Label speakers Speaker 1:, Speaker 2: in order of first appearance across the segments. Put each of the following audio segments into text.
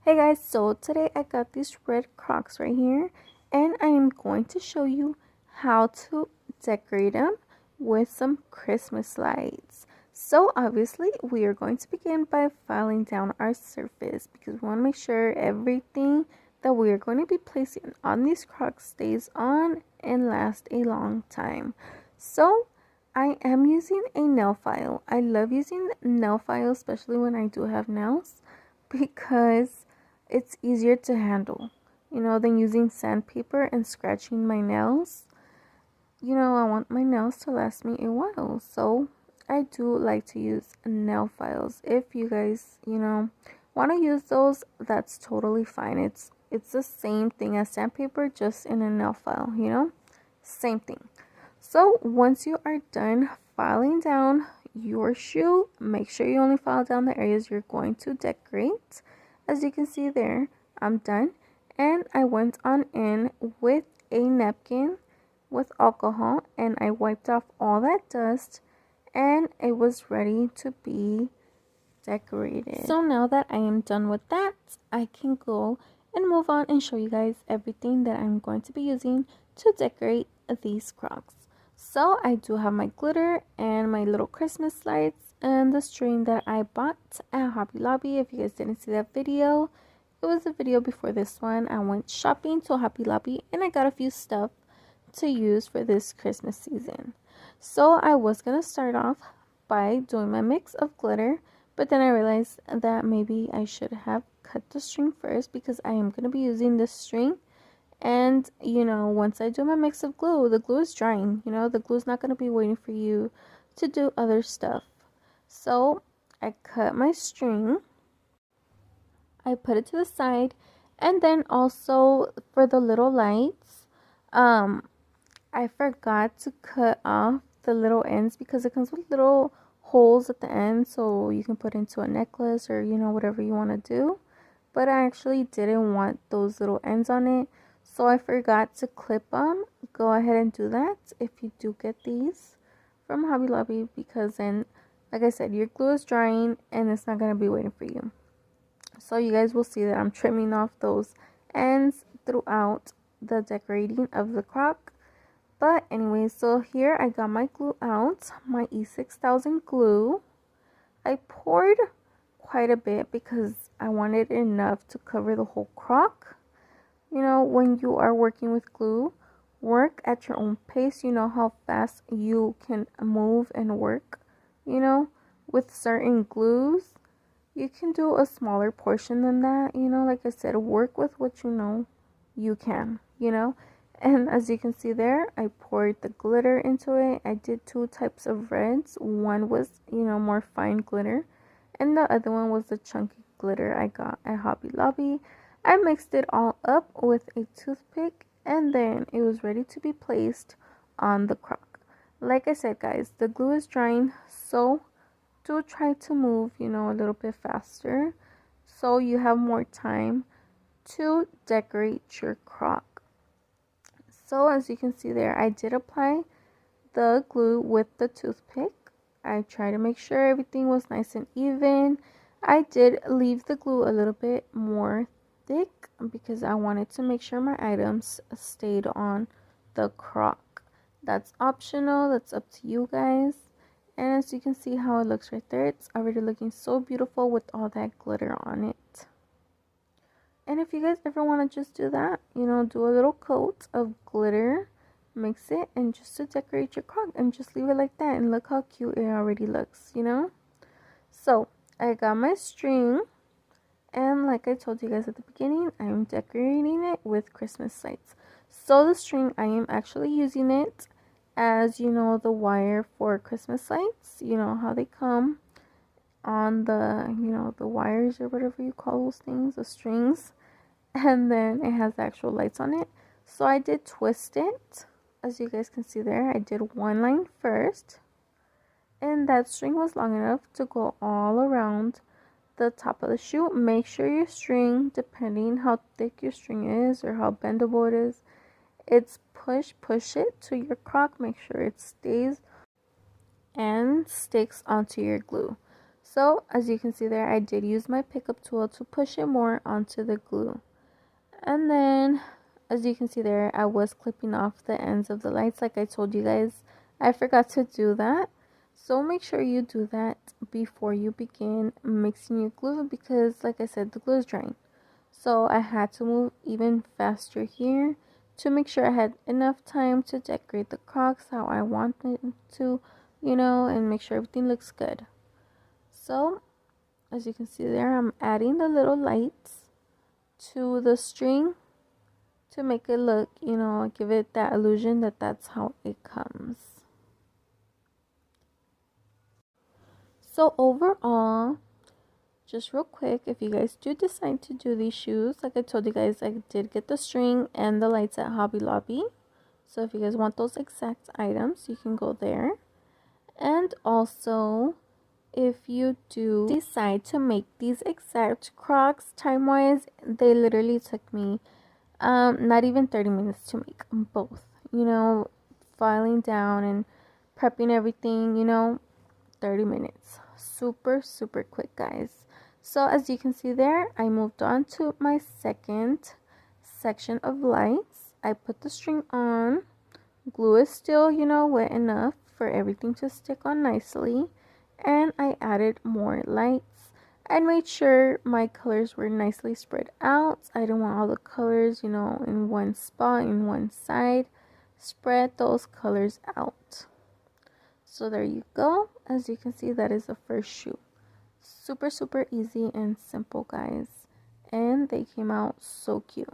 Speaker 1: Hey guys, so today I got these red Crocs right here and I am going to show you how to decorate them with some Christmas lights. So obviously we are going to begin by filing down our surface because we want to make sure everything that we are going to be placing on these Crocs stays on and lasts a long time. So I am using a nail file. I love using nail files, especially when I do have nails, because it's easier to handle, than using sandpaper and scratching my nails. I want my nails to last me a while, so I do like to use nail files. If you guys, want to use those, that's totally fine. It's the same thing as sandpaper, just in a nail file, same thing. So once you are done filing down your shoe, make sure you only file down the areas you're going to decorate. As you can see there, I'm done, and I went on in with a napkin with alcohol and I wiped off all that dust, and it was ready to be decorated. So now that I am done with that, I can go and move on and show you guys everything that I'm going to be using to decorate these Crocs. So I do have my glitter and my little Christmas lights and the string that I bought at Hobby Lobby. If you guys didn't see that video, it was a video before this one. I went shopping to Hobby Lobby and I got a few stuff to use for this Christmas season. So I was going to start off by doing my mix of glitter, but then I realized that maybe I should have cut the string first because I am going to be using this string. And, once I do my mix of glue, the glue is drying. The glue is not going to be waiting for you to do other stuff. So I cut my string. I put it to the side. And then also for the little lights, I forgot to cut off the little ends because it comes with little holes at the end, so you can put into a necklace or whatever you want to do. But I actually didn't want those little ends on it, so I forgot to clip them. Go ahead and do that if you do get these from Hobby Lobby, because then, like I said, your glue is drying and it's not going to be waiting for you. So you guys will see that I'm trimming off those ends throughout the decorating of the croc. But anyway, so here I got my glue out, my E6000 glue. I poured quite a bit because I wanted enough to cover the whole croc. When you are working with glue, work at your own pace. You know how fast you can move and work. With certain glues, you can do a smaller portion than that. Like I said, work with what you can. And as you can see there, I poured the glitter into it. I did two types of reds. One was, more fine glitter, and the other one was the chunky glitter I got at Hobby Lobby. I mixed it all up with a toothpick, and then it was ready to be placed on the croc. Like I said, guys, the glue is drying, so do try to move, a little bit faster so you have more time to decorate your croc. So as you can see there, I did apply the glue with the toothpick. I tried to make sure everything was nice and even. I did leave the glue a little bit more thick because I wanted to make sure my items stayed on the croc. That's optional. That's up to you guys. And as you can see how it looks right there, it's already looking so beautiful with all that glitter on it. And if you guys ever want to just do that, do a little coat of glitter, mix it, and just to decorate your croc, and just leave it like that. And look how cute it already looks, So I got my string, and like I told you guys at the beginning, I'm decorating it with Christmas lights. So the string, I am actually using it as, the wire for Christmas lights. You know how they come on the wires or whatever you call those things, the strings, and then it has the actual lights on it. So I did twist it. As you guys can see there, I did one line first, and that string was long enough to go all around the top of the shoe. Make sure your string, depending how thick your string is or how bendable it is, it's push it to your croc. Make sure it stays and sticks onto your glue. So as you can see there, I did use my pickup tool to push it more onto the glue. And then as you can see there, I was clipping off the ends of the lights like I told you guys. I forgot to do that. So make sure you do that before you begin mixing your glue, because like I said, the glue is drying. So I had to move even faster here to make sure I had enough time to decorate the Crocs how I wanted to, and make sure everything looks good. So as you can see there, I'm adding the little lights to the string to make it look, give it that illusion that that's how it comes. So overall, just real quick, if you guys do decide to do these shoes, like I told you guys, I did get the string and the lights at Hobby Lobby. So if you guys want those exact items, you can go there. And also, if you do decide to make these exact Crocs time-wise, they literally took me not even 30 minutes to make both. Filing down and prepping everything, 30 minutes. Super, super quick, guys. So as you can see there, I moved on to my second section of lights. I put the string on. Glue is still, wet enough for everything to stick on nicely. And I added more lights. I made sure my colors were nicely spread out. I didn't want all the colors, in one spot, in one side. Spread those colors out. So there you go. As you can see, that is the first shoe. Super, super easy and simple, guys. And they came out so cute.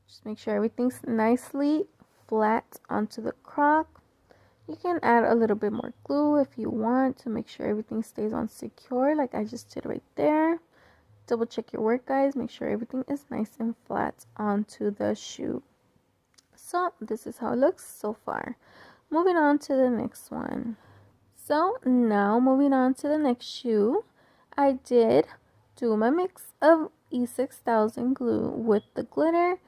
Speaker 1: Just make sure everything's nicely flat onto the Croc. You can add a little bit more glue if you want to make sure everything stays on secure, like I just did right there. Double check your work, guys. Make sure everything is nice and flat onto the shoe. So this is how it looks so far. Moving on to the next one. So now moving on to the next shoe, I did do my mix of E6000 glue with the glitter.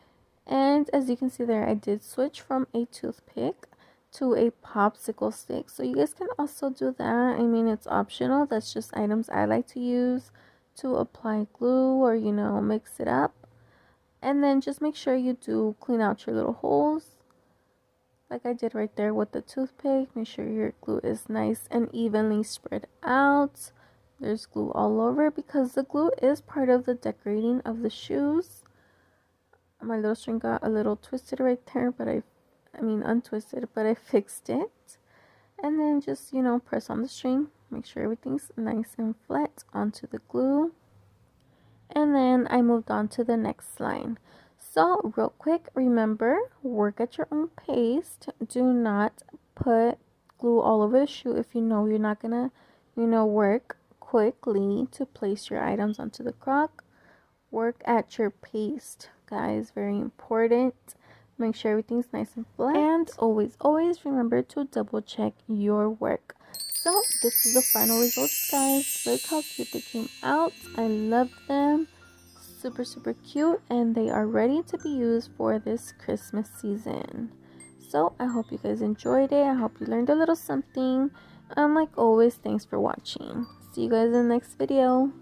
Speaker 1: And as you can see there, I did switch from a toothpick to a popsicle stick. So you guys can also do that. I mean, it's optional. That's just items I like to use to apply glue or, mix it up. And then just make sure you do clean out your little holes, like I did right there with the toothpick. Make sure your glue is nice and evenly spread out. There's glue all over because the glue is part of the decorating of the shoes. My little string got a little twisted right there, but I mean untwisted, but I fixed it. And then just, press on the string. Make sure everything's nice and flat onto the glue. And then I moved on to the next line. So real quick, remember, work at your own pace. Do not put glue all over the shoe if you know you're not gonna, work quickly to place your items onto the Croc. Work at your pace, guys. Very important. Make sure everything's nice and flat. And always, always remember to double check your work. So this is the final results, guys. Look how cute they came out. I love them. Super, super cute, and they are ready to be used for this Christmas season. So I hope you guys enjoyed it. I hope you learned a little something. Like always, thanks for watching. See you guys in the next video.